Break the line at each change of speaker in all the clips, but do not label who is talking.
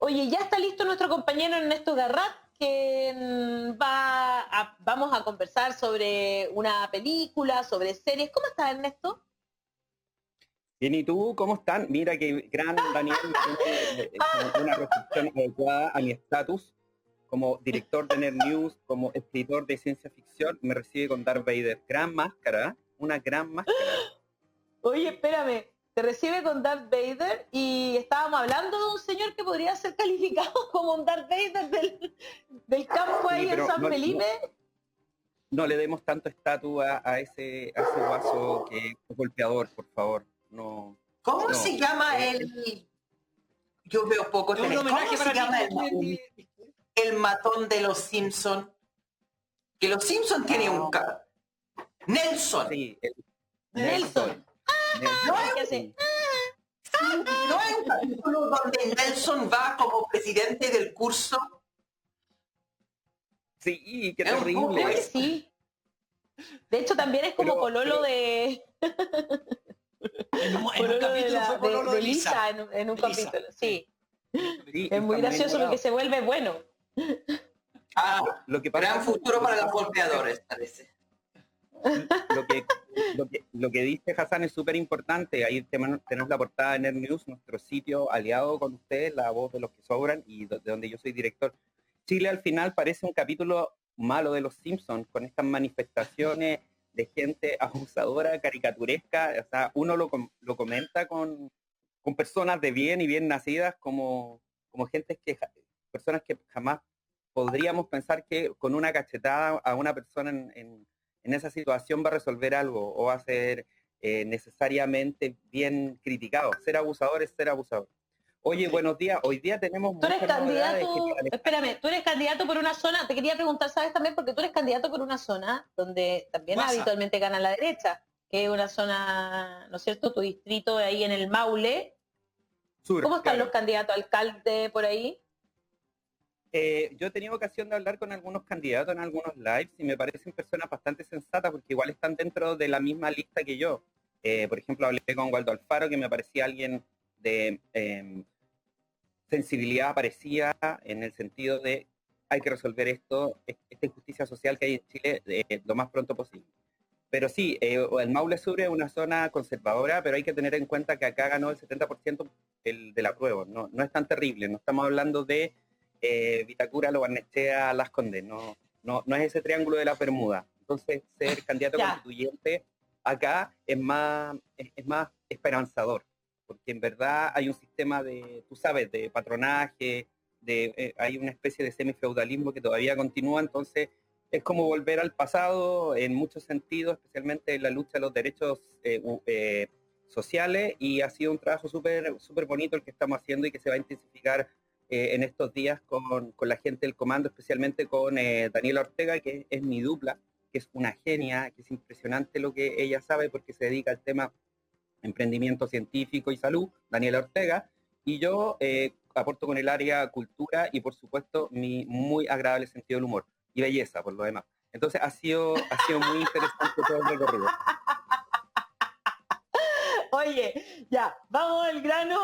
Oye, ya está listo nuestro compañero Ernesto Garrat, que vamos a conversar sobre una película, sobre series. ¿Cómo estás, Ernesto?
Bien, ¿y tú cómo están? Mira que gran Daniel tiene como una recepción adecuada a mi estatus como director de Nerd News, como escritor de ciencia ficción, me recibe con Darth Vader. Gran máscara, ¿eh? Una gran máscara.
Oye, espérame, te recibe con Darth Vader y estábamos hablando de un señor que podría ser calificado como un Darth Vader del campo ahí
Sí,
en
pero
San Felipe.
no le demos tanto estatus a ese guaso que es golpeador, por favor. No,
¿Cómo
no.
se llama el...? Yo veo poco
Es un
tele. ¿Cómo
homenaje
se
para
llama
ti.
el matón de los Simpson? Que los Simpson tienen un... Nelson.
Sí,
Nelson. ¿Qué hace?
¿No hay un capítulo donde Nelson va como presidente del curso?
sí, qué
Es un poco
terrible.
Creo que sí. De hecho, también es como pololo de...
En un
pololo
capítulo fue pololo
de
de
Lisa
Lisa.
en un
De Lisa.
capítulo. Sí.
Sí,
Es muy
está
gracioso
volado.
porque se vuelve bueno.
Lo que pasa
Gran
es-
futuro
lo que
para los
pasa es que-
golpeadores, parece.
lo que dice Hassan es súper importante. Ahí tenemos la portada de Nerd News, nuestro sitio aliado con ustedes, la voz de los que sobran y de donde yo soy director. Chile al final parece un capítulo malo de Los Simpsons, con estas manifestaciones de gente abusadora, caricaturesca. O sea, uno lo comenta con personas de bien y bien nacidas como personas que jamás podríamos pensar que con una cachetada a una persona en esa situación va a resolver algo o va a ser necesariamente bien criticado. Ser abusador es ser abusador. Oye, buenos días. Hoy día tenemos
Tú eres
muchas novedades.
candidato, espérame, tú eres candidato por una zona, te quería preguntar, ¿sabes también? Porque tú eres candidato por una zona donde también
Guasa.
habitualmente gana la derecha, que es una zona, ¿no es cierto? Tu distrito ahí en el Maule.
Sur,
¿Cómo están
claro.
los candidatos a alcalde por ahí?
Yo he tenido ocasión de hablar con algunos candidatos en algunos lives y me parecen personas bastante sensatas porque igual están dentro de la misma lista que yo. Por ejemplo, hablé con Waldo Alfaro, que me parecía alguien de sensibilidad parecida en el sentido de hay que resolver esta injusticia social que hay en Chile lo más pronto posible. Pero sí, el Maule Sur es una zona conservadora, pero hay que tener en cuenta que acá ganó el 70% del apruebo. No es tan terrible, no estamos hablando de Vitacura, Lo Barnechea, Las Condes, no es ese triángulo de la Bermuda. Entonces, ser candidato constituyente acá es más esperanzador, porque en verdad hay un sistema de, tú sabes, de patronaje, hay una especie de semifeudalismo que todavía continúa, entonces es como volver al pasado en muchos sentidos, especialmente en la lucha de los derechos sociales, y ha sido un trabajo súper bonito el que estamos haciendo y que se va a intensificar en estos días con la gente del comando, especialmente con Daniela Ortega, que es mi dupla, que es una genia, que es impresionante lo que ella sabe porque se dedica al tema emprendimiento científico y salud, Daniela Ortega, y yo aporto con el área cultura y por supuesto mi muy agradable sentido del humor y belleza por lo demás. Entonces ha sido muy interesante todo el recorrido.
Oye, ya, vamos al grano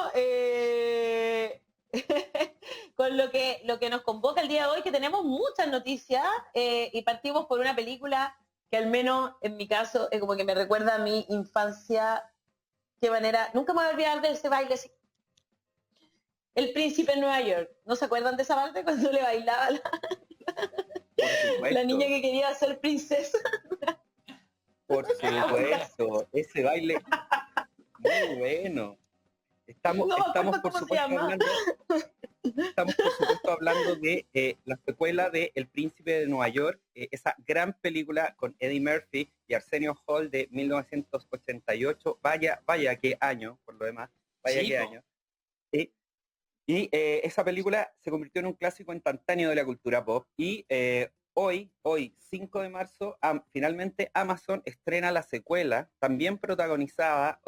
con lo que nos convoca el día de hoy, que tenemos muchas noticias y partimos por una película que al menos en mi caso es como que me recuerda a mi infancia. Qué manera, nunca me voy a olvidar de ese baile así. El príncipe en Nueva York. ¿No se acuerdan de esa parte cuando le bailaba la niña que quería ser princesa?
Por supuesto, ese baile muy bueno. Estamos por supuesto hablando de la secuela de El Príncipe de Nueva York, esa gran película con Eddie Murphy y Arsenio Hall de 1988. Vaya qué año, por lo demás, vaya
Sí,
qué año. Y esa película se convirtió en un clásico instantáneo de la cultura pop y hoy, 5 de marzo, finalmente Amazon estrena la secuela, también protagonizada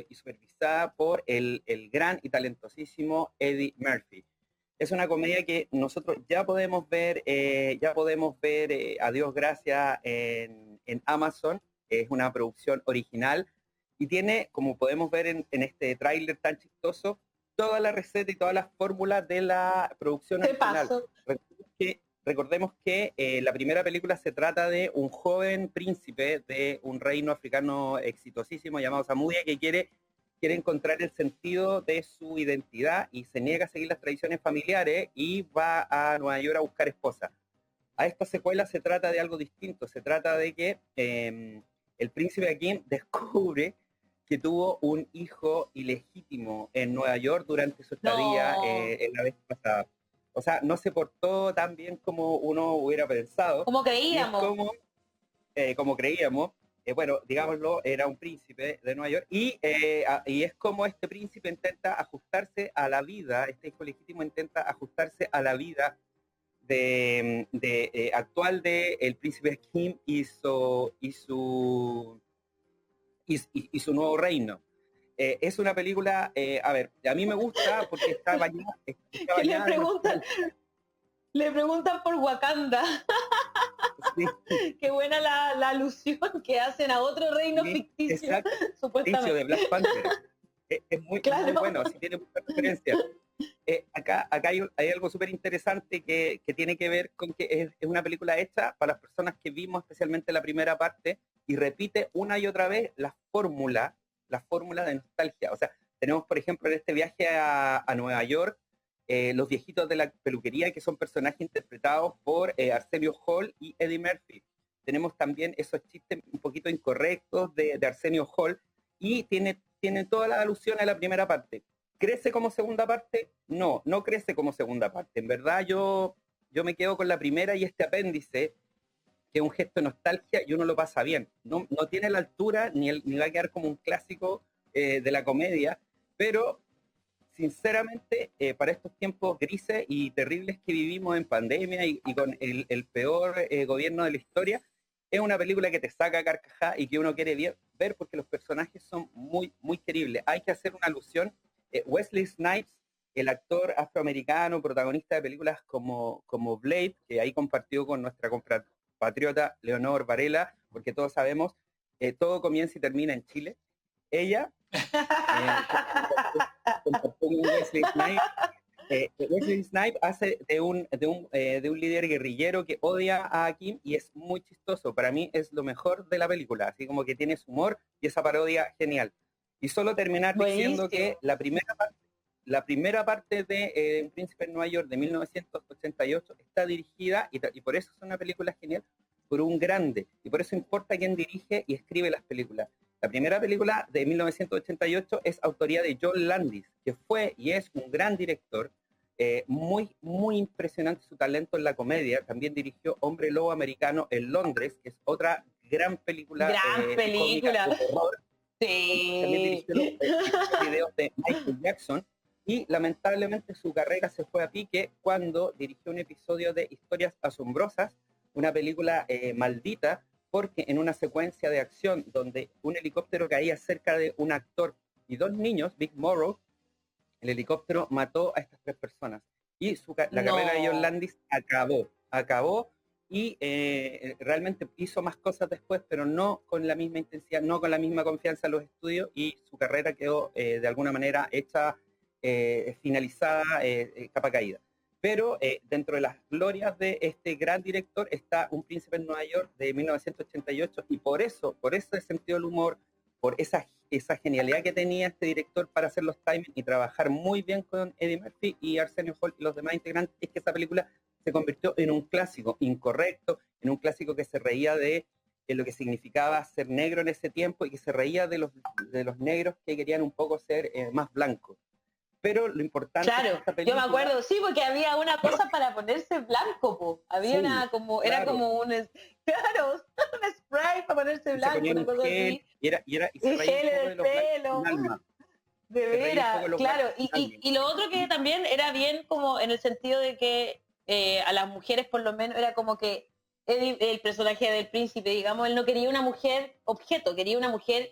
y supervisada por el gran y talentosísimo Eddie Murphy. Es una comedia que nosotros ya podemos ver, a Dios gracias, en Amazon. Es una producción original y tiene, como podemos ver en este tráiler tan chistoso, toda la receta y todas las fórmulas de la producción
¿Qué
original.
pasó?
Recordemos que la primera película se trata de un joven príncipe de un reino africano exitosísimo llamado Samudia que quiere encontrar el sentido de su identidad y se niega a seguir las tradiciones familiares y va a Nueva York a buscar esposa. A esta secuela se trata de algo distinto, se trata de que el príncipe Akeem descubre que tuvo un hijo ilegítimo en Nueva York durante su estadía
No.
en la vez pasada. O sea, no se portó tan bien como uno hubiera pensado.
Como
Y es
creíamos.
como creíamos, bueno, digámoslo, era un príncipe de Nueva York, y es como este príncipe intenta ajustarse a la vida, este hijo legítimo intenta ajustarse a la vida actual de el príncipe Kim y su nuevo reino. Es una película, a ver, a mí me gusta porque está bañada.
Que le preguntan por Wakanda.
Sí,
Qué buena la alusión que hacen a otro reino
sí,
ficticio,
exacto, inicio
supuestamente.
de Black Panther. Es muy,
Claro.
muy bueno, así tiene muchas referencias. Acá hay algo súper interesante que tiene que ver con que es una película hecha para las personas que vimos especialmente la primera parte y repite una y otra vez la fórmula de nostalgia. O sea, tenemos, por ejemplo, en este viaje a Nueva York, los viejitos de la peluquería, que son personajes interpretados por Arsenio Hall y Eddie Murphy. Tenemos también esos chistes un poquito incorrectos de Arsenio Hall, y tiene toda la alusión a la primera parte. ¿Crece como segunda parte? No crece como segunda parte. En verdad yo me quedo con la primera y este apéndice, que es un gesto de nostalgia, y uno lo pasa bien. No tiene la altura, ni va a quedar como un clásico de la comedia, pero sinceramente, para estos tiempos grises y terribles que vivimos en pandemia y con el peor gobierno de la historia, es una película que te saca carcajada y que uno quiere ver porque los personajes son muy, muy queribles. Hay que hacer una alusión. Wesley Snipes, el actor afroamericano, protagonista de películas como Blade, que ahí compartió con nuestra compatriota Leonor Varela, porque todos sabemos, todo comienza y termina en Chile. Ella compartió con Wesley Snipes. Wesley Snipes hace de un líder guerrillero que odia a Kim y es muy chistoso. Para mí es lo mejor de la película, así como que tiene su humor y esa parodia genial. Y solo terminar diciendo que la primera parte de Un príncipe en Nueva York de 1988 está dirigida, y por eso es una película genial, por un grande, y por eso importa quién dirige y escribe las películas. La primera película de 1988 es autoría de John Landis, que fue y es un gran director, muy, muy impresionante su talento en la comedia. También dirigió Hombre Lobo Americano en Londres, que es otra gran película.
Gran película.
Cómica, de horror.
Sí.
También dirigió los videos de Michael Jackson, y lamentablemente su carrera se fue a pique cuando dirigió un episodio de Historias Asombrosas, una película maldita, porque en una secuencia de acción donde un helicóptero caía cerca de un actor y dos niños, Big Morrow, el helicóptero mató a estas tres personas. Y la carrera de John Landis acabó, y realmente hizo más cosas después, pero no con la misma intensidad, no con la misma confianza en los estudios, y su carrera quedó de alguna manera hecha, finalizada, capa caída. Pero dentro de las glorias de este gran director está Un príncipe en Nueva York de 1988, y por ese sentido del humor, por esa genialidad que tenía este director para hacer los timings y trabajar muy bien con Eddie Murphy y Arsenio Hall y los demás integrantes, es que esa película se convirtió en un clásico incorrecto, en un clásico que se reía de lo que significaba ser negro en ese tiempo, y que se reía de los negros que querían un poco ser más blancos. Pero lo importante,
claro,
es que esta película,
yo me acuerdo, sí, porque había una cosa para ponerse blanco, po. Había
sí,
una como,
claro,
era como un spray para ponerse
se
blanco,
ponía
una
un
cosa
gel,
así.
y se reía un poco de
El
los blancos
pelo,
sin alma.
de
Se reía un poco
veras,
de los
claro.
blancos sin alma.
Y lo otro que también era bien como en el sentido de que a las mujeres por lo menos era como que el personaje del príncipe, digamos, él no quería una mujer objeto, quería una mujer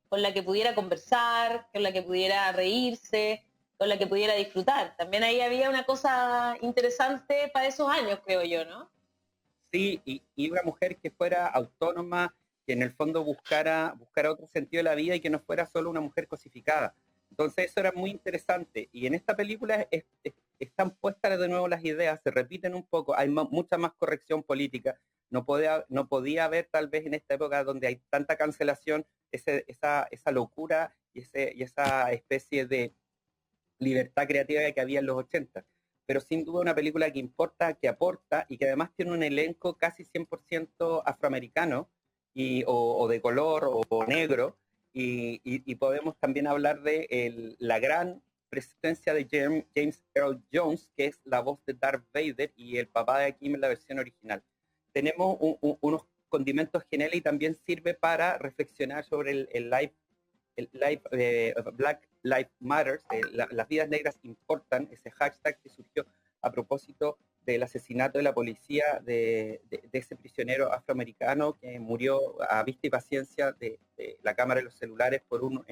con la que pudiera conversar, con la que pudiera reírse, con la que pudiera disfrutar. También ahí había una cosa interesante para esos años, creo yo, ¿no?
Sí, y una mujer que fuera autónoma, que en el fondo buscara otro sentido de la vida y que no fuera solo una mujer cosificada. Entonces eso era muy interesante. Y en esta película están puestas de nuevo las ideas, se repiten un poco, hay mucha más corrección política. No podía haber tal vez en esta época donde hay tanta cancelación, esa locura y esa especie de libertad creativa que había en los 80. Pero sin duda una película que importa, que aporta y que además tiene un elenco casi 100% afroamericano o de color o negro. Y podemos también hablar de la gran presencia de James Earl Jones, que es la voz de Darth Vader y el papá de Kim en la versión original. Tenemos unos condimentos geniales y también sirve para reflexionar sobre Black Lives Matter, las vidas negras importan, ese hashtag que surgió a propósito del asesinato de la policía de ese prisionero afroamericano que murió a vista y paciencia de la cámara de los celulares por un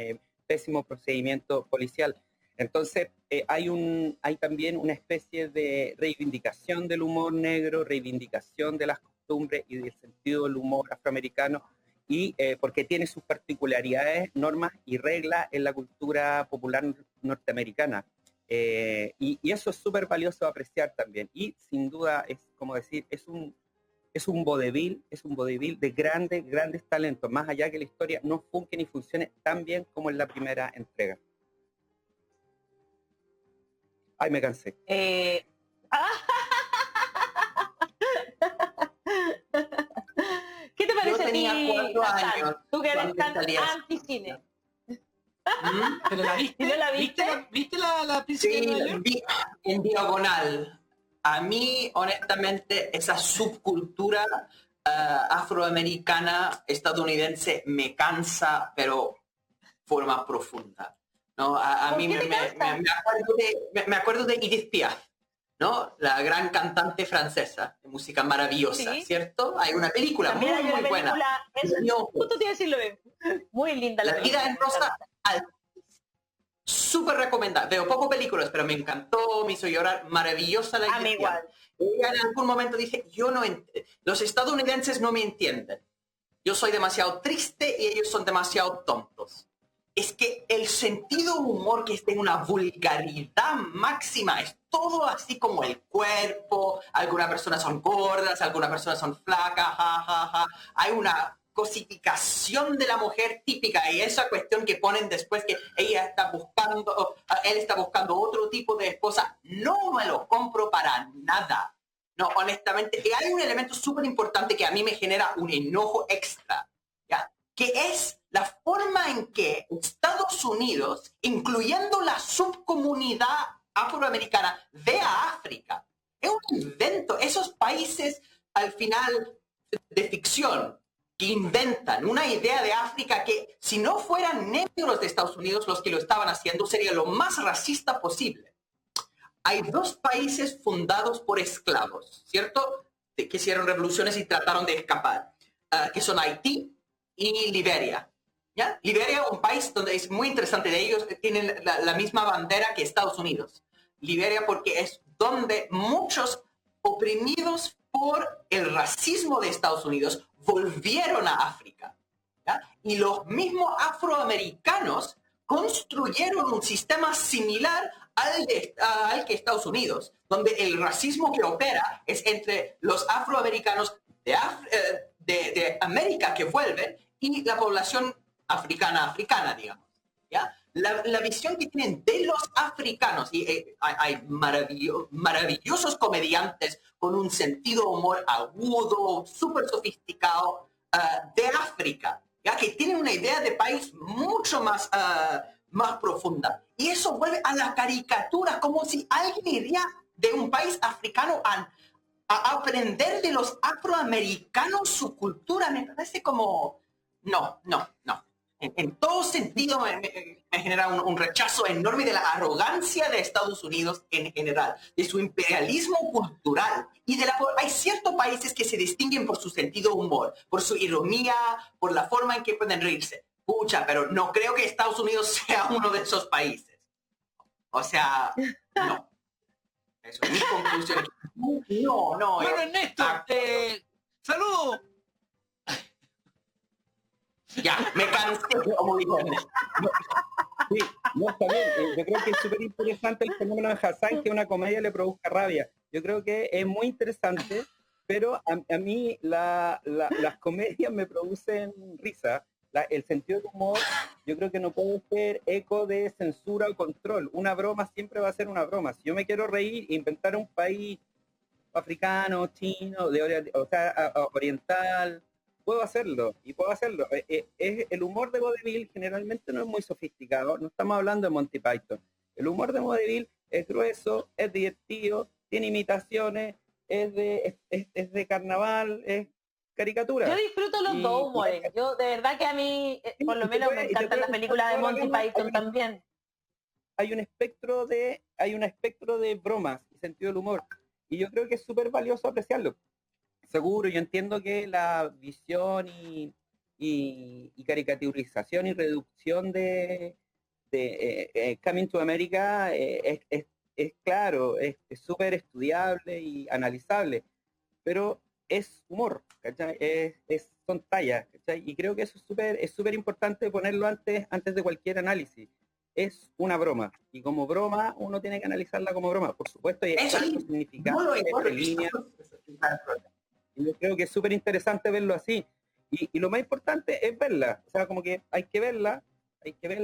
pésimo procedimiento policial. Entonces hay también una especie de reivindicación del humor negro, reivindicación de las costumbres y del sentido del humor afroamericano, y porque tiene sus particularidades, normas y reglas en la cultura popular norteamericana. Y eso es súper valioso de apreciar también. Y sin duda es como decir, es un vodevil de grandes talentos, más allá que la historia no funque ni funcione tan bien como en la primera entrega. Ay, me cansé.
¿Qué te parece a
tenía
ti,
4
Hassan?
años
Tú que eres
cuando
tan
salía eso.
anti-cine.
¿Pero la viste?
¿Y no la viste?
¿Viste la Príncipe de
Sí,
Nueva York?
vi en diagonal. A mí, honestamente, esa subcultura afroamericana, estadounidense, me cansa, pero forma profunda. ¿No? A
¿Por
mí
qué te cansa?
me acuerdo de Edith Piaf, ¿no? La gran cantante francesa de música maravillosa,
Sí.
¿cierto? Hay una película
También hay
muy
una
buena.
película, eso,
Yo-
justo te iba a decir lo mismo. Muy linda
La
película.
vida en rosa, súper recomendada. Veo poco películas, pero me encantó, me hizo llorar. Maravillosa la
A mí
Edith Piaf.
igual.
Ella en algún momento dice, los estadounidenses no me entienden. Yo soy demasiado triste y ellos son demasiado tontos. Es que el sentido de humor que está en una vulgaridad máxima, es todo así como el cuerpo, algunas personas son gordas, algunas personas son flacas, ja, ja, ja. Hay una cosificación de la mujer típica y esa cuestión que ponen después que él está buscando otro tipo de esposa, no me lo compro para nada. No, honestamente, y hay un elemento súper importante que a mí me genera un enojo extra, ¿ya? Que es la forma en que Estados Unidos, incluyendo la subcomunidad afroamericana, ve a África. Es un invento. Esos países, al final, de ficción, que inventan una idea de África que, si no fueran negros de Estados Unidos los que lo estaban haciendo, sería lo más racista posible. Hay 2 países fundados por esclavos, ¿cierto? Que hicieron revoluciones y trataron de escapar, que son Haití y Liberia. ¿Ya? Liberia es un país donde es muy interesante, de ellos tienen la misma bandera que Estados Unidos. Liberia porque es donde muchos oprimidos por el racismo de Estados Unidos volvieron a África. ¿Ya? Y los mismos afroamericanos construyeron un sistema similar al que Estados Unidos, donde el racismo que opera es entre los afroamericanos de América que vuelven y la población africana, digamos. ¿Ya? La visión que tienen de los africanos, y hay maravillosos comediantes con un sentido de humor agudo, súper sofisticado, de África, ¿ya? Que tienen una idea de país mucho más profunda. Y eso vuelve a la caricatura, como si alguien iría de un país africano a aprender de los afroamericanos su cultura. Me parece como... No. En todo sentido me genera un rechazo enorme de la arrogancia de Estados Unidos en general, de su imperialismo cultural. Y hay ciertos países que se distinguen por su sentido de humor, por su ironía, por la forma en que pueden reírse. Pucha, pero no creo que Estados Unidos sea uno de esos países. O sea, no. Eso es mi conclusión. No.
Bueno, Ernesto, saludos.
Ya, me cansé, como dijo Ernesto.
Sí, no, está bien. Yo creo que es súper interesante el fenómeno de Hassan, que una comedia le produzca rabia. Yo creo que es muy interesante, pero a mí las comedias me producen risa. El sentido del humor, yo creo que no puede ser eco de censura o control. Una broma siempre va a ser una broma. Si yo me quiero reír, inventar un país africano, chino, o sea, oriental, puedo hacerlo, y puedo hacerlo. El humor de Vaudeville generalmente no es muy sofisticado, no estamos hablando de Monty Python. El humor de Vaudeville es grueso, es divertido, tiene imitaciones, es de carnaval, es caricatura.
Yo disfruto los dos humores. Yo, de verdad que a mí, por lo menos, me encantan las películas de Monty Python también.
Hay un espectro de bromas y sentido del humor. Y yo creo que es súper valioso apreciarlo. Seguro, yo entiendo que la visión y caricaturización y reducción de Coming to America es claro, es súper estudiable y analizable, pero es humor, ¿cachai? Son tallas, ¿cachai? Y creo que eso es súper importante ponerlo antes de cualquier análisis. Es una broma, y como broma uno tiene que analizarla como broma, por supuesto, y hay tanto significado entre líneas. Y yo creo que es súper interesante verlo así, y lo más importante es verla, o sea, como que hay que verla,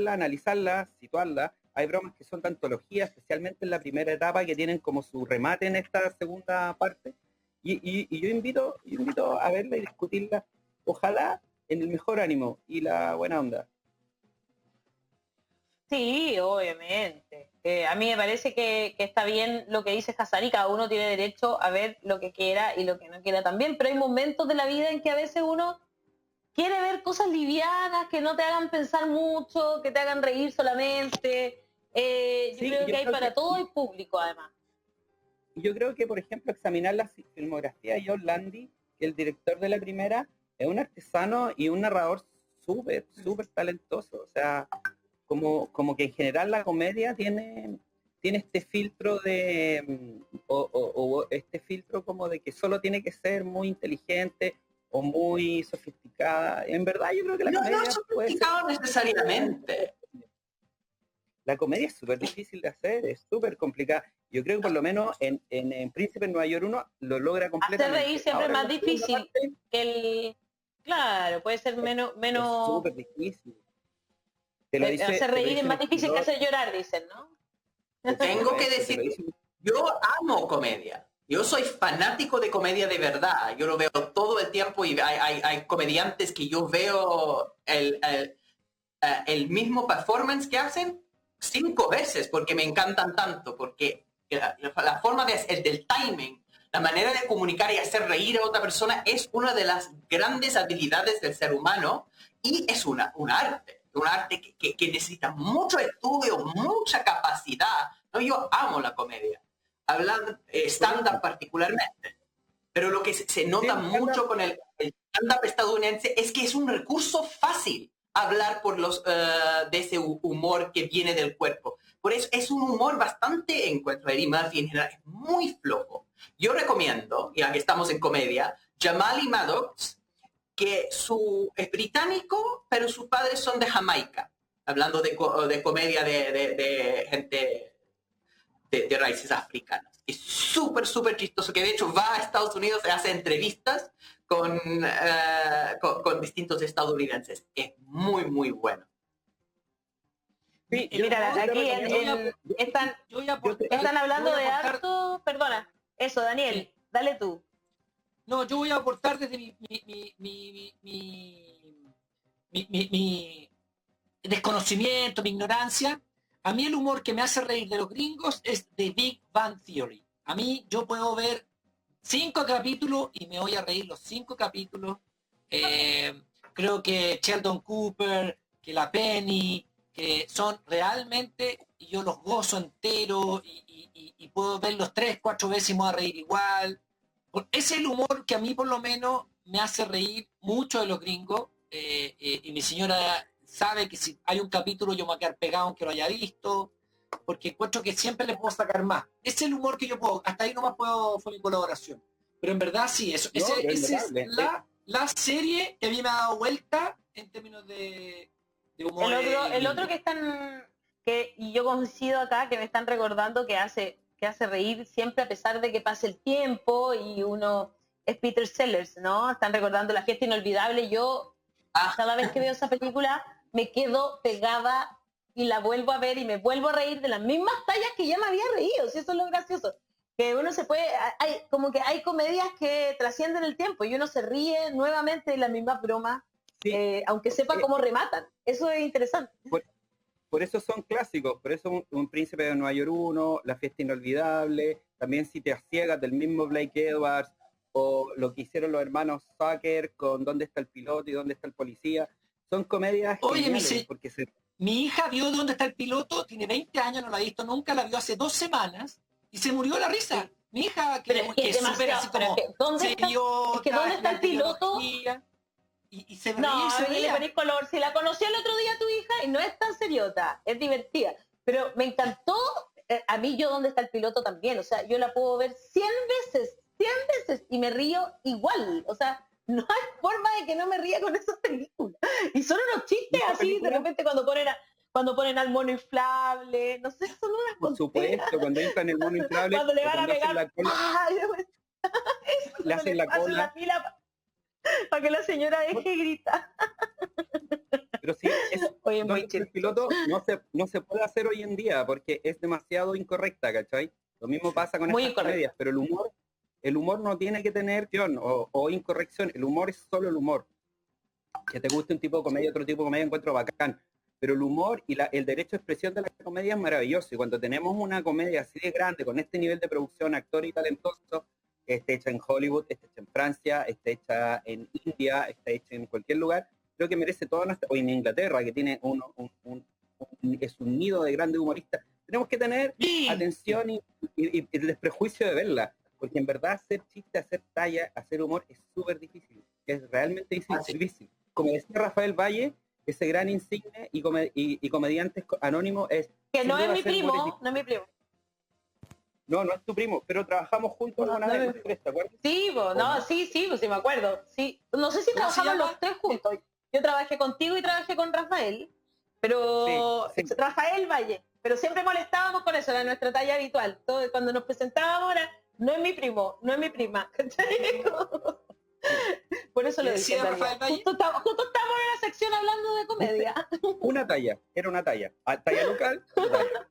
analizarla, situarla. Hay bromas que son de antología, especialmente en la primera etapa, que tienen como su remate en esta segunda parte, y yo invito a verla y discutirla, ojalá en el mejor ánimo y la buena onda.
Sí, obviamente. A mí me parece que está bien lo que dice Hassan, y cada uno tiene derecho a ver lo que quiera y lo que no quiera también, pero hay momentos de la vida en que a veces uno quiere ver cosas livianas, que no te hagan pensar mucho, que te hagan reír solamente. Yo creo que hay para todo el público, además.
Yo creo que, por ejemplo, examinar la filmografía de John Landy, que el director de la primera, es un artesano y un narrador súper talentoso. O sea, como que en general la comedia tiene este filtro o este filtro como de que solo tiene que ser muy inteligente o muy sofisticada. En verdad yo creo que la comedia
no sofisticado necesariamente.
La comedia es súper difícil de hacer, es súper complicada. Yo creo que por lo menos en Príncipe en Nueva York 1 lo logra completamente.
Hacer reír siempre es más difícil que el... Claro, puede ser menos...
Es súper difícil.
Hacer reír es más difícil que hacer llorar, dicen, ¿no?
Tengo que decir, yo amo comedia. Yo soy fanático de comedia de verdad. Yo lo veo todo el tiempo, y hay comediantes que yo veo el mismo performance que hacen 5 veces porque me encantan tanto, porque la forma del timing, la manera de comunicar y hacer reír a otra persona es una de las grandes habilidades del ser humano, y es un arte. Un arte que necesita mucho estudio, mucha capacidad. ¿No? Yo amo la comedia, hablar stand-up particularmente, pero lo que se nota mucho con el stand-up estadounidense es que es un recurso fácil hablar de ese humor que viene del cuerpo. Por eso es un humor bastante, encuentro a Eddie Murphy en general, es muy flojo. Yo recomiendo, ya que estamos en comedia, Jamal y Maddox, que es británico, pero sus padres son de Jamaica, hablando de comedia de gente de raíces africanas. Es súper chistoso, que de hecho va a Estados Unidos y hace entrevistas con distintos estadounidenses. Es muy bueno.
Sí,
mira, aquí están hablando de harto... Perdona, eso, Daniel, sí. Dale tú.
No, yo voy a aportar desde mi desconocimiento, mi ignorancia. A mí el humor que me hace reír de los gringos es The Big Bang Theory. A mí yo puedo ver 5 capítulos y me voy a reír los 5 capítulos. Creo que Sheldon Cooper, que la Penny, que son realmente, y yo los gozo entero y puedo verlos 3, 4 veces y me voy a reír igual. Ese es el humor que a mí por lo menos me hace reír mucho de los gringos, y mi señora sabe que si hay un capítulo yo me voy a quedar pegado aunque lo haya visto, porque encuentro que siempre le puedo sacar más. Ese es el humor que yo puedo, hasta ahí nomás fue mi colaboración. Pero en verdad sí, esa es la serie que a mí me ha dado vuelta en términos de humor.
El otro que están y yo coincido acá, que me están recordando que hace reír siempre a pesar de que pase el tiempo, y uno es Peter Sellers, ¿no? Están recordando La fiesta inolvidable. Yo cada vez que veo esa película me quedo pegada y la vuelvo a ver y me vuelvo a reír de las mismas tallas que ya me había reído. Si eso es lo gracioso, que uno se puede, como que hay comedias que trascienden el tiempo y uno se ríe nuevamente de la misma broma,
Sí,
aunque sepa cómo rematan. Eso es interesante.
por eso son clásicos, por eso un Príncipe de Nueva York 1, La fiesta inolvidable, también Si te ciegas del mismo Blake Edwards, o lo que hicieron los hermanos Zucker con ¿Dónde está el piloto y dónde está el policía? Son comedias
Oye,
geniales, porque
mi hija vio ¿Dónde está el piloto? Tiene 20 años, no la ha visto nunca, la vio hace 2 semanas y se murió la risa. Mi hija, que es súper así como
¿dónde
seriota,
está el piloto?
Y se
No,
reía y se
a mí le
reía.
ponés color. Si la conocí el otro día tu hija y no es tan seriota, es divertida. Pero me encantó, a mí yo ¿Dónde está el piloto? También, o sea, yo la puedo ver 100 veces y me río igual. O sea, no hay forma de que no me ría con esas películas. Y son unos chistes
¿Esa
así,
película?
de repente cuando ponen al mono inflable, no sé, son unas
por supuesto, cuando entran en el mono inflable,
cuando le van a
cuando hacen
pegar,
la cola,
¡ay!
le hacen la
hacen
cola.
la fila para que la señora deje gritar.
Pero sí,
Oye,
¿Dónde
muy
está el
chistoso.
piloto? No se puede hacer hoy en día porque es demasiado incorrecta, ¿cachai? Lo mismo pasa con
Muy
estas
incorrecta.
comedias, pero el humor no tiene que tener acción o incorrección, el humor es solo el humor. Que te guste un tipo de comedia, otro tipo de comedia, encuentro bacán. Pero el humor y el derecho de expresión de la comedia es maravilloso. Y cuando tenemos una comedia así de grande, con este nivel de producción, actor y talentoso, esté hecha en Hollywood, esté hecha en Francia, esté hecha en India, esté hecha en cualquier lugar, creo que merece toda nuestra... O en Inglaterra, que tiene es un nido de grandes humoristas. Tenemos que tener atención y el desprejuicio de verla. Porque en verdad hacer chiste, hacer talla, hacer humor es súper difícil. Es realmente difícil. Como decía Rafael Valle, ese gran insigne y comediante anónimo es...
Que no
sin
es
duda
mi
hacer humor
primo, no es mi primo.
No, no es tu primo, pero trabajamos juntos
No,
alguna
no
vez,
es-
¿te acuerdas?
Sí, no,
no?
sí, pues sí me acuerdo. Sí. No sé si
¿Cómo se
trabajamos
llama?
los tres juntos. Yo trabajé contigo y trabajé con Rafael, pero
Sí.
Rafael Valle, pero siempre molestábamos con eso, era nuestra talla habitual. Todo, cuando nos presentábamos era, no es mi primo, no es mi prima. ¿Cachai? Por eso
¿Qué
lo dije.
decía Rafael Valle?
Justo estamos en la sección hablando de comedia.
Una talla, era una talla. Talla local, pero talla.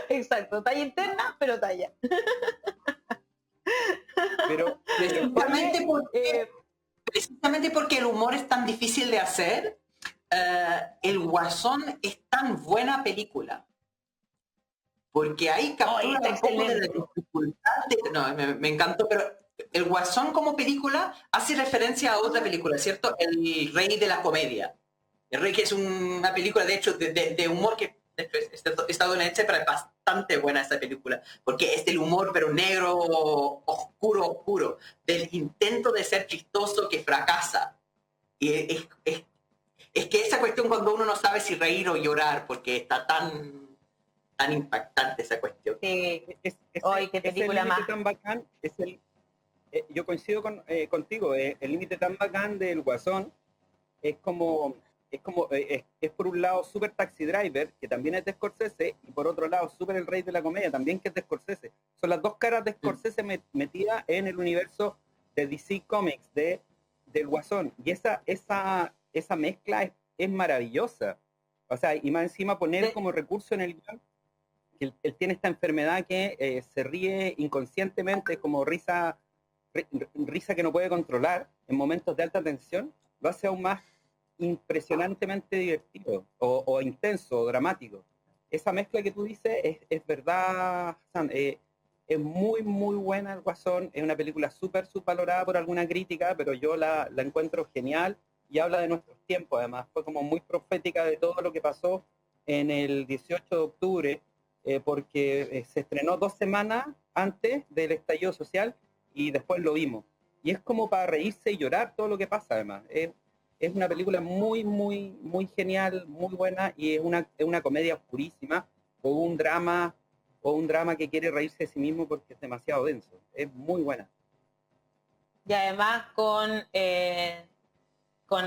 Exacto, talla interna, pero talla.
Pero
Precisamente porque el humor es tan difícil de hacer, El Guasón es tan buena película. Porque ahí captura
está
un poco de la
excelente.
dificultad. No, me encantó, pero El Guasón como película hace referencia a otra película, ¿cierto? El Rey de la Comedia. El Rey, que es una película, de hecho, de humor que de hecho, es estadounidense, pero es bastante buena esta película, porque es del humor, pero negro, oscuro, del intento de ser chistoso que fracasa. Y es que esa cuestión cuando uno no sabe si reír o llorar, porque está tan impactante esa cuestión.
Sí. Ay, qué película más.
Tan bacán, yo coincido contigo, el límite tan bacán del Guasón es por un lado Super Taxi Driver, que también es de Scorsese, y por otro lado Super El Rey de la Comedia, también que es de Scorsese. Son las dos caras de Scorsese metidas en el universo de DC Comics, del Guasón. Y esa mezcla es maravillosa. O sea, y más encima poner como recurso en el guión que él tiene esta enfermedad que se ríe inconscientemente, como risa que no puede controlar en momentos de alta tensión, lo hace aún más impresionantemente divertido o intenso o dramático. Esa mezcla que tú dices es verdad, Hassan, es muy muy buena el Guasón, es una película súper subvalorada por alguna crítica, pero yo la encuentro genial y habla de nuestros tiempos. Además fue como muy profética de todo lo que pasó en el 18 de octubre, porque se estrenó 2 semanas antes del estallido social y después lo vimos. Y es como para reírse y llorar todo lo que pasa. Además es una película muy, muy, muy genial, muy buena, y es una comedia oscurísima, o un drama que quiere reírse de sí mismo porque es demasiado denso. Es muy buena.
Y además con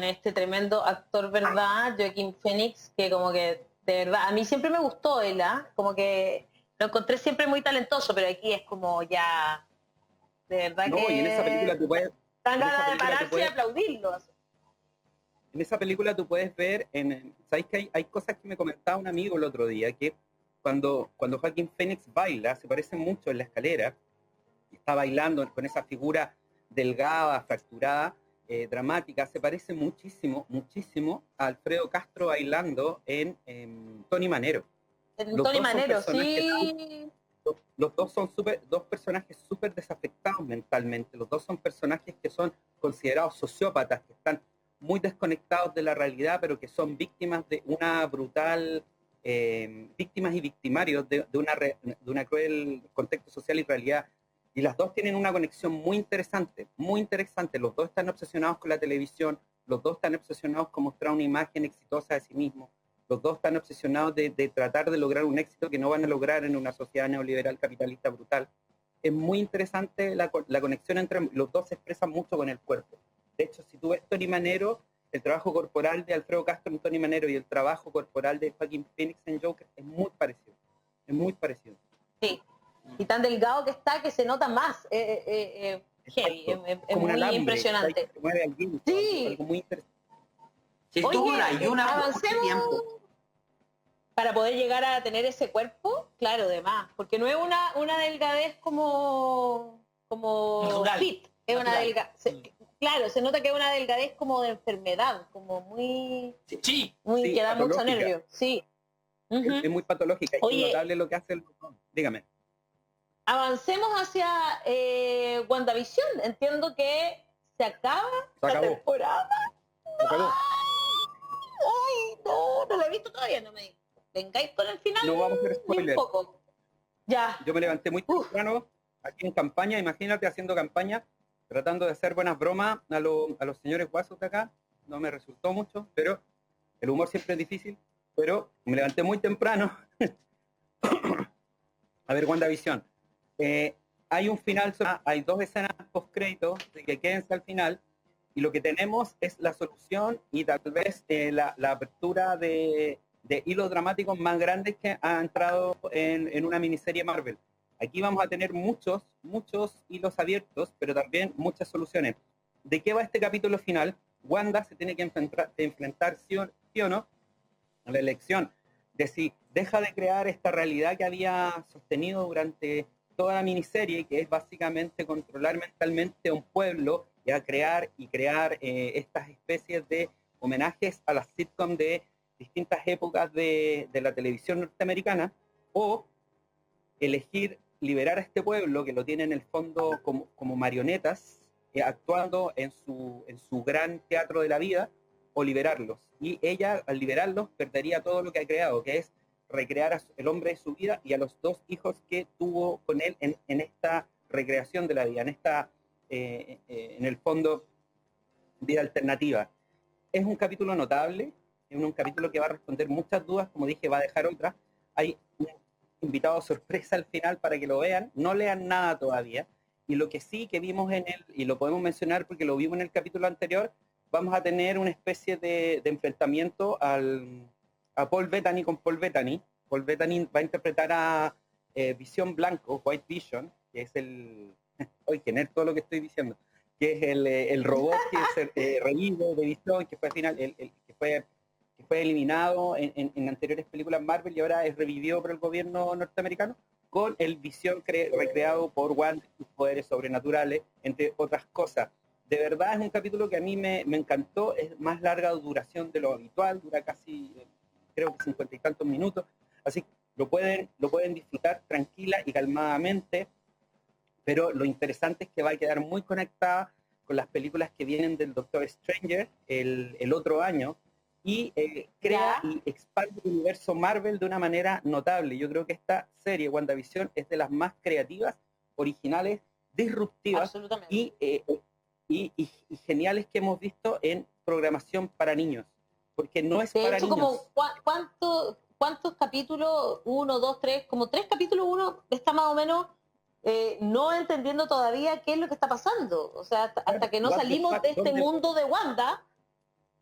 este tremendo actor, ¿verdad? Joaquin Phoenix, que como que de verdad. A mí siempre me gustó él, ¿ah? Como que lo encontré siempre muy talentoso, pero aquí es como ya, de verdad
No, y en esa película
que
tú puedes,
dan
en esa
ganas de
película tú
pararse y
puedes,
aplaudirlo.
en esa película tú puedes ver, ¿sabes que hay cosas que me comentaba un amigo el otro día, que cuando Joaquín Phoenix baila, se parece mucho en la escalera, está bailando con esa figura delgada, fracturada, dramática, se parece muchísimo, muchísimo a Alfredo Castro bailando en Tony Manero.
El
Los
Tony
dos son
Manero,
personajes
sí.
los dos son dos personajes súper desafectados mentalmente. Los dos son personajes que son considerados sociópatas, que están muy desconectados de la realidad, pero que son víctimas de una brutal, víctimas y victimarios de una cruel contexto social y realidad. Y las dos tienen una conexión muy interesante, muy interesante. Los dos están obsesionados con la televisión, los dos están obsesionados con mostrar una imagen exitosa de sí mismos. Los dos están obsesionados de tratar de lograr un éxito que no van a lograr en una sociedad neoliberal capitalista brutal. Es muy interesante la conexión entre los dos, se expresan mucho con el cuerpo. De hecho, si tú ves Tony Manero, el trabajo corporal de Alfredo Castro en Tony Manero y el trabajo corporal de Joaquin Phoenix en Joker es muy parecido. Es muy parecido.
Sí. Y tan delgado que está que se nota más. Heavy, es
como
muy
alambre,
impresionante.
se mueve al viento,
Sí.
algo muy interesante.
Si estuvo una ayuna por mucho
avancemos
tiempo.
para poder llegar a tener ese cuerpo, claro, de más. Porque no es una delgadez como
Natural.
fit. Es una
Natural.
delgadez. Claro, se nota que es una delgadez como de enfermedad, como muy
Sí,
Sí,
que da mucho
patológica.
nervio. Sí. Ujú.
Es muy patológica.
Oye,
es notable lo que hace el botón. Dígame.
avancemos hacia WandaVision. Entiendo que se acaba
Se
la
acabó.
temporada.
Se acabó.
Ay, no la he visto todavía, no me vengáis con el final.
No vamos a hacer
ni un
spoiler.
poco. Ya.
Yo me levanté muy temprano aquí en campaña, imagínate haciendo campaña, tratando de hacer buenas bromas a los señores guasos de acá. No me resultó mucho, pero el humor siempre es difícil. Pero me levanté muy temprano a ver WandaVision. Hay un final, hay 2 escenas post créditos de que quédense al final, y lo que tenemos es la solución y tal vez la apertura de hilos dramáticos más grandes que ha entrado en una miniserie Marvel. Aquí vamos a tener muchos hilos abiertos, pero también muchas soluciones. ¿De qué va este capítulo final? Wanda se tiene que enfrentar sí o no a la elección de si deja de crear esta realidad que había sostenido durante toda la miniserie, que es básicamente controlar mentalmente a un pueblo y a crear estas especies de homenajes a las sitcoms de distintas épocas de la televisión norteamericana, o elegir liberar a este pueblo que lo tiene en el fondo como marionetas, actuando en su gran teatro de la vida, o liberarlos. Y ella, al liberarlos, perdería todo lo que ha creado, que es recrear al hombre de su vida y a los 2 hijos que tuvo con él en esta recreación de la vida, en el fondo, vida alternativa. Es un capítulo notable, es un capítulo que va a responder muchas dudas, como dije, va a dejar otras. Hay un invitado sorpresa al final para que lo vean, no lean nada todavía. Y lo que sí que vimos y lo podemos mencionar porque lo vimos en el capítulo anterior, vamos a tener una especie de enfrentamiento a Paul Bettany con Paul Bettany. Paul Bettany va a interpretar a Visión Blanco, White Vision, que es hoy que nerd todo lo que estoy diciendo, que es el robot que se revive de Visión, que fue al final que fue eliminado en anteriores películas Marvel y ahora es revivido por el gobierno norteamericano, con el Visión recreado por Wanda, sus poderes sobrenaturales, entre otras cosas. De verdad es un capítulo que a mí me encantó, es más larga duración de lo habitual, dura casi, creo que 50 y tantos minutos, así que lo pueden disfrutar tranquila y calmadamente, pero lo interesante es que va a quedar muy conectada con las películas que vienen del Doctor Stranger el otro año, y crea y expande el universo Marvel de una manera notable. Yo creo que esta serie, WandaVision, es de las más creativas, originales, disruptivas y geniales que hemos visto en programación para niños, porque no es para niños.
Como, ¿cuántos capítulos? 1, 2, 3, como 3 capítulos, uno está más o menos no entendiendo todavía qué es lo que está pasando. O sea, hasta que no salimos de este mundo de Wanda,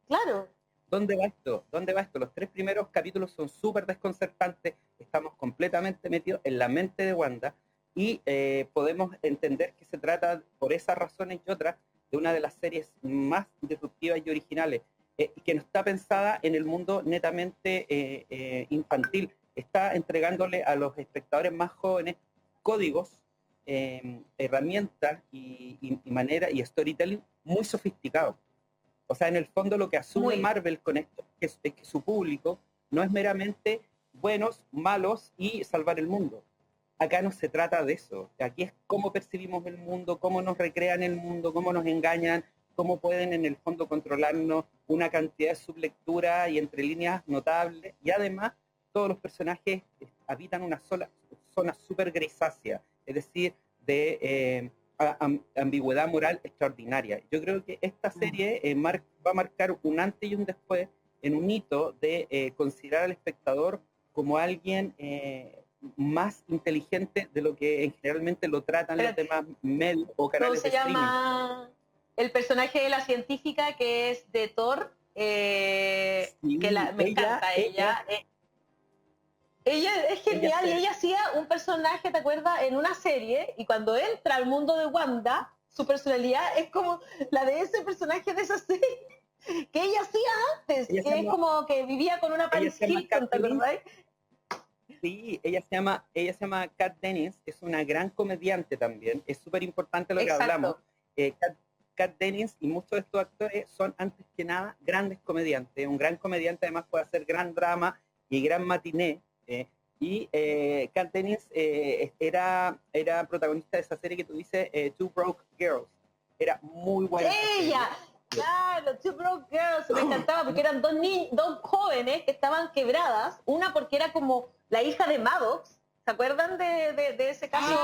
claro.
¿dónde va esto? ¿Dónde va esto? Los 3 primeros capítulos son súper desconcertantes, estamos completamente metidos en la mente de Wanda y podemos entender que se trata, por esas razones y otras, de una de las series más disruptivas y originales, que no está pensada en el mundo netamente infantil, está entregándole a los espectadores más jóvenes códigos, herramientas y manera y storytelling muy sofisticados. O sea, en el fondo lo que asume Marvel con esto es que su público no es meramente buenos, malos y salvar el mundo. Acá no se trata de eso. Aquí es cómo percibimos el mundo, cómo nos recrean el mundo, cómo nos engañan, cómo pueden en el fondo controlarnos una cantidad de sublectura y entre líneas notables. Y además, todos los personajes habitan una sola zona súper grisácea, es decir, de ambigüedad moral extraordinaria. Yo creo que esta serie va a marcar un antes y un después en un hito de considerar al espectador como alguien más inteligente de lo que generalmente lo tratan los demás medios o canales de streaming.
¿Cómo se llama el personaje de la científica que es de Thor?
Sí,
que me encanta ella. Ella es genial y ella hacía un personaje, ¿te acuerdas? En una serie, y cuando entra al mundo de Wanda, su personalidad es como la de ese personaje de esa serie que ella hacía antes, que es como que vivía con una Paris Hilton, ¿te acordás?
Sí, ella se llama Kat Dennings, es una gran comediante también, es súper importante lo que hablamos. Kat Dennings y muchos de estos actores son antes que nada grandes comediantes. Un gran comediante además puede hacer gran drama y gran matiné. Kat Dennings era protagonista de esa serie que tú dices, Two Broke Girls. Era muy buena.
¡Ella! Claro, Two Broke Girls, me encantaba porque eran dos jóvenes que estaban quebradas, una porque era como la hija de Maddox, ¿se acuerdan de ese caso?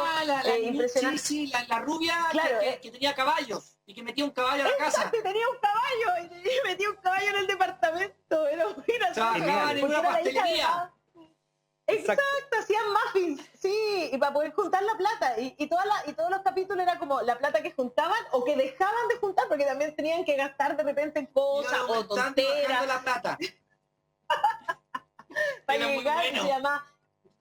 Impresionante.
Sí, la rubia, claro, que tenía caballos y que metía un caballo a la casa.
Tenía un caballo y metía un caballo en el departamento, era muy gracioso.
En una pastelería.
Exacto, hacían muffins, sí, y para poder juntar la plata, y todos los capítulos era como la plata que juntaban o que dejaban de juntar, porque también tenían que gastar de repente en cosas o tonteras.
La plata.
Para llegar,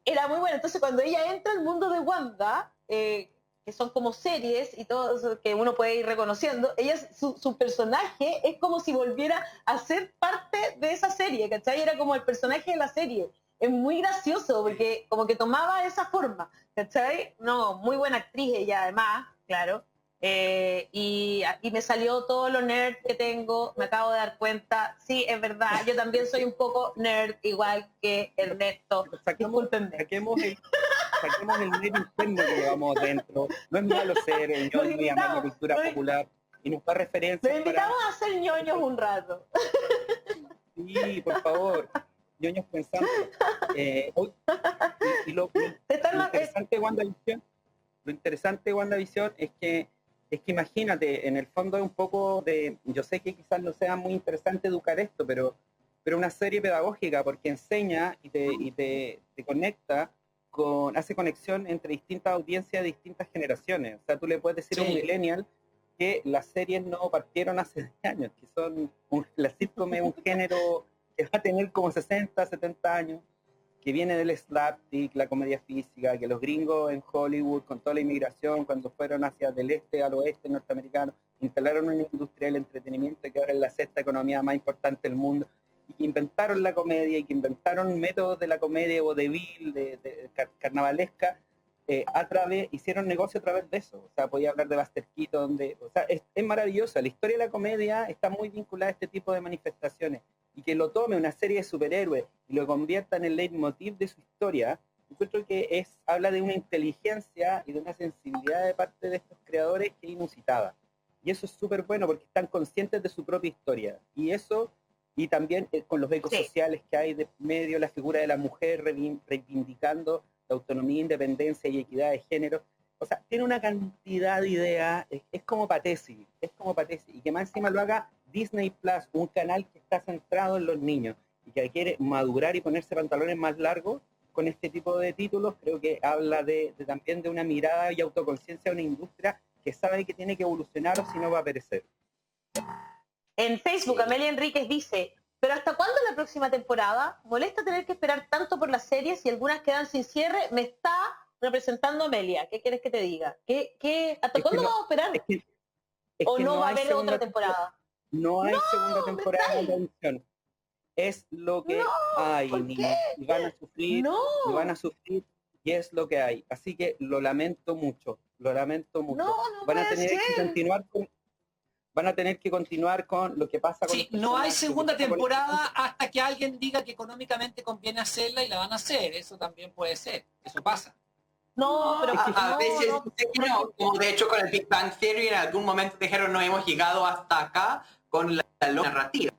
era muy bueno. Entonces cuando ella entra al mundo de Wanda, que son como series y todo eso que uno puede ir reconociendo, su personaje es como si volviera a ser parte de esa serie, ¿cachai? Era como el personaje de la serie. Es muy gracioso porque como que tomaba esa forma, ¿cachai? No, muy buena actriz ella además, claro. Y me salió todo lo nerd que tengo, me acabo de dar cuenta. Sí, es verdad, yo también soy un poco nerd, igual que Ernesto. Discúlpenme.
Saquemos el nerd interno que llevamos dentro. No es malo ser el ñoño y amar la cultura popular. Y nos da referencia.
Nos invitamos a ser ñoños un rato.
Sí, por favor. Ñoños pensando. Lo interesante de WandaVision es que imagínate, en el fondo es un poco de, yo sé que quizás no sea muy interesante educar esto, pero una serie pedagógica porque enseña y te conecta hace conexión entre distintas audiencias de distintas generaciones. O sea, tú le puedes decir a un millennial que las series no partieron hace 10 años, que son la sitcom es un género que va a tener como 60, 70 años, que viene del slapstick, la comedia física, que los gringos en Hollywood, con toda la inmigración, cuando fueron hacia del este al oeste norteamericano, instalaron una industria del entretenimiento que ahora es la sexta economía más importante del mundo, y que inventaron la comedia, y que inventaron métodos de la comedia vodevil, de carnavalesca, hicieron negocio a través de eso. O sea, podía hablar de Buster Keaton, es maravillosa. La historia de la comedia está muy vinculada a este tipo de manifestaciones, y que lo tome una serie de superhéroes y lo convierta en el leitmotiv de su historia, encuentro que habla de una inteligencia y de una sensibilidad de parte de estos creadores que es inusitada. Y eso es súper bueno porque están conscientes de su propia historia. Y también con los ecos sociales que hay de medio, la figura de la mujer reivindicando la autonomía, independencia y equidad de género. O sea, tiene una cantidad de ideas, es como para tesis, y que más encima lo haga Disney Plus, un canal que está centrado en los niños y que quiere madurar y ponerse pantalones más largos con este tipo de títulos. Creo que habla también de una mirada y autoconciencia de una industria que sabe que tiene que evolucionar o si no va a perecer.
En Facebook, Amelia Enríquez dice, Pero ¿hasta cuándo la próxima temporada? Molesta tener que esperar tanto por las series y algunas quedan sin cierre. Me está representando Amelia. ¿Qué quieres que te diga? ¿Hasta cuándo vamos a esperar? ¿O no va a haber otra temporada?
No hay segunda temporada de televisión. Es lo que hay, niños. Y van a sufrir, y van a sufrir, y es lo que hay. Así que lo lamento mucho, lo lamento mucho. Van a tener que continuar con lo que pasa con
Sí, no hay segunda temporada hasta que alguien diga que económicamente conviene hacerla y la van a hacer. Eso también puede ser. Eso pasa.
No, pero
a veces no, como de hecho con el Big Bang Theory en algún momento dijeron no hemos llegado hasta acá con la narrativa.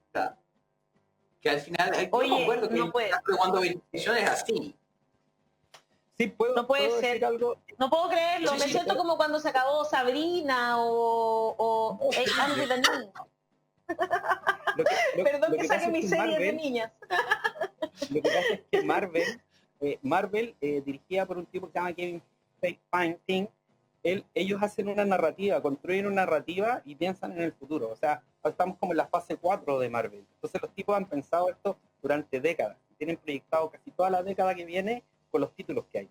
Que al final,
oye,
yo concuerdo que
no puede.
Cuando televisión es así.
Sí,
no puede ser.
Decir algo.
No puedo creerlo. Me siento como cuando se acabó Sabrina o Anne with a Knee. Perdón que saque mi serie de niñas.
Lo que pasa es que Marvel, dirigida por un tipo que se llama Kevin Feige, ellos hacen una narrativa, construyen una narrativa y piensan en el futuro. O sea, estamos como en la fase 4 de Marvel. Entonces los tipos han pensado esto durante décadas. Tienen proyectado casi toda la década que viene con los títulos que hay.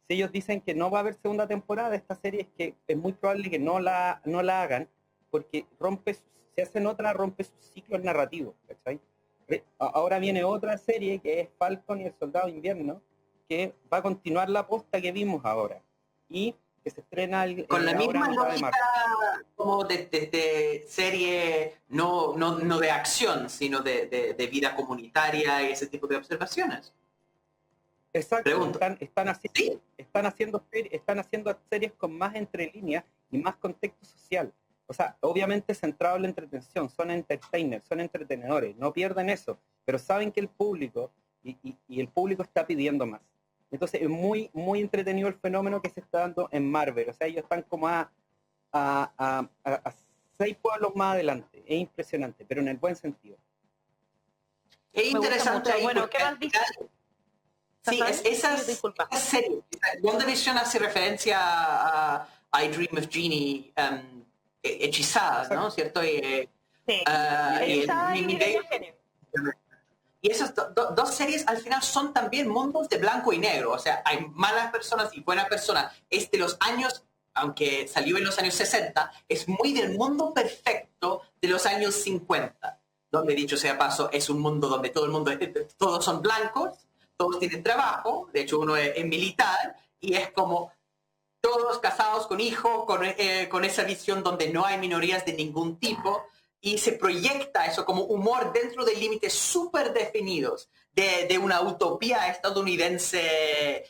Si ellos dicen que no va a haber segunda temporada de esta serie, es que es muy probable que no la hagan, porque si hacen otra, rompe sus ciclos narrativos, ¿cachai? Ahora viene otra serie que es Falcon y el Soldado de Invierno, que va a continuar la posta que vimos ahora. Y que se estrena
con la misma lógica como de serie no de acción, sino de vida comunitaria y ese tipo de observaciones.
Exacto, están haciendo series con más entre líneas y más contexto social. O sea, obviamente centrado en la entretención, son entertainers, son entretenedores, no pierden eso, pero saben que el público, y el público está pidiendo más. Entonces es muy, muy entretenido el fenómeno que se está dando en Marvel. O sea, ellos están como a 6 pueblos más adelante. Es impresionante, pero en el buen sentido.
Es interesante ahí.
Bueno, ¿qué más dices?
Sí, esas series. WandaVision hace referencia a I Dream of Jeannie, hechizada, ¿no? ¿Cierto?
Sí. Hechizada y genio.
Y esas dos series al final son también mundos de blanco y negro. O sea, hay malas personas y buenas personas. Es de los años, aunque salió en los años 60, es muy del mundo perfecto de los años 50. Donde, dicho sea paso, es un mundo donde todos son blancos, todos tienen trabajo, de hecho uno es militar, y es como todos casados con hijos, con esa visión donde no hay minorías de ningún tipo, y se proyecta eso como humor dentro de límites súper definidos de una utopía estadounidense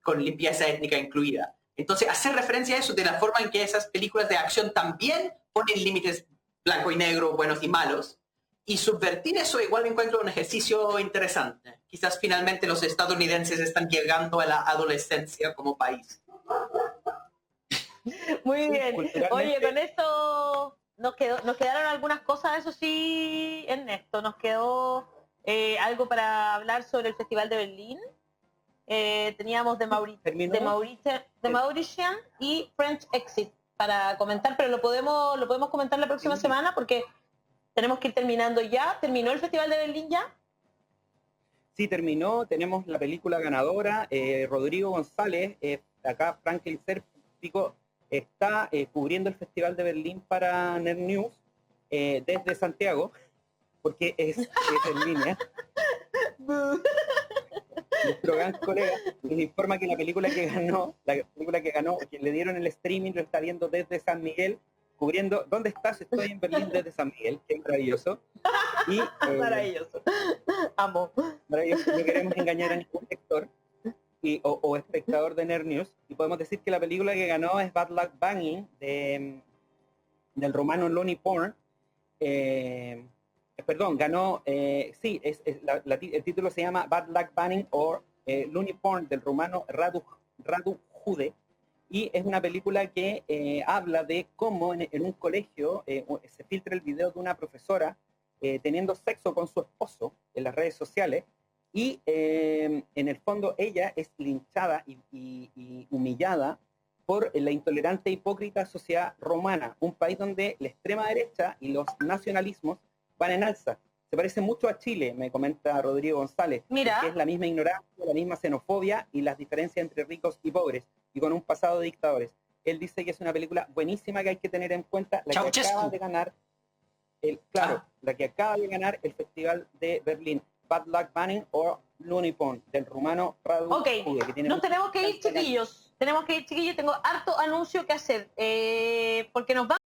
con limpieza étnica incluida. Entonces, hacer referencia a eso de la forma en que esas películas de acción también ponen límites blanco y negro, buenos y malos, y subvertir eso igual encuentro un ejercicio interesante. Quizás finalmente los estadounidenses están llegando a la adolescencia como país.
Muy bien. Oye, con esto nos quedaron algunas cosas, eso sí, Ernesto. Nos quedó algo para hablar sobre el Festival de Berlín. Teníamos The Mauritian y French Exit para comentar, pero lo podemos comentar la próxima semana porque tenemos que ir terminando ya. ¿Terminó el Festival de Berlín ya?
Sí, terminó. Tenemos la película ganadora. Rodrigo González, acá Franklin Sérpico, está cubriendo el Festival de Berlín para Nerd News desde Santiago, porque es en línea. Nuestro gran colega nos informa que la película que ganó, que le dieron el streaming, lo está viendo desde San Miguel, cubriendo. ¿Dónde estás? Estoy en Berlín desde San Miguel. Qué maravilloso. Y,
maravilloso. Amo.
Maravilloso. No queremos engañar a ningún lector o espectador de Nerd News. Y podemos decir que la película que ganó es Bad Luck Banging, del romano Lonnie Porn. Perdón, ganó, el título se llama Bad Luck Banging o Looney Porn, del rumano Radu Jude, y es una película que habla de cómo en un colegio se filtra el video de una profesora teniendo sexo con su esposo en las redes sociales, y en el fondo ella es linchada y humillada por la intolerante e hipócrita sociedad romana, un país donde la extrema derecha y los nacionalismos van en alza. se parece mucho a Chile, me comenta Rodrigo González,
Mira.
que es la misma ignorancia, la misma xenofobia y las diferencias entre ricos y pobres, y con un pasado de dictadores. Él dice que es una película buenísima que hay que tener en cuenta, la que acaba de ganar la que acaba de ganar el Festival de Berlín, Bad Luck Bunny o Looney Pond, del rumano Radu Hugue, que tiene
nos tenemos que ir, chiquillos. Tenemos que ir, chiquillos. Tengo harto anuncio que hacer. Porque nos vamos.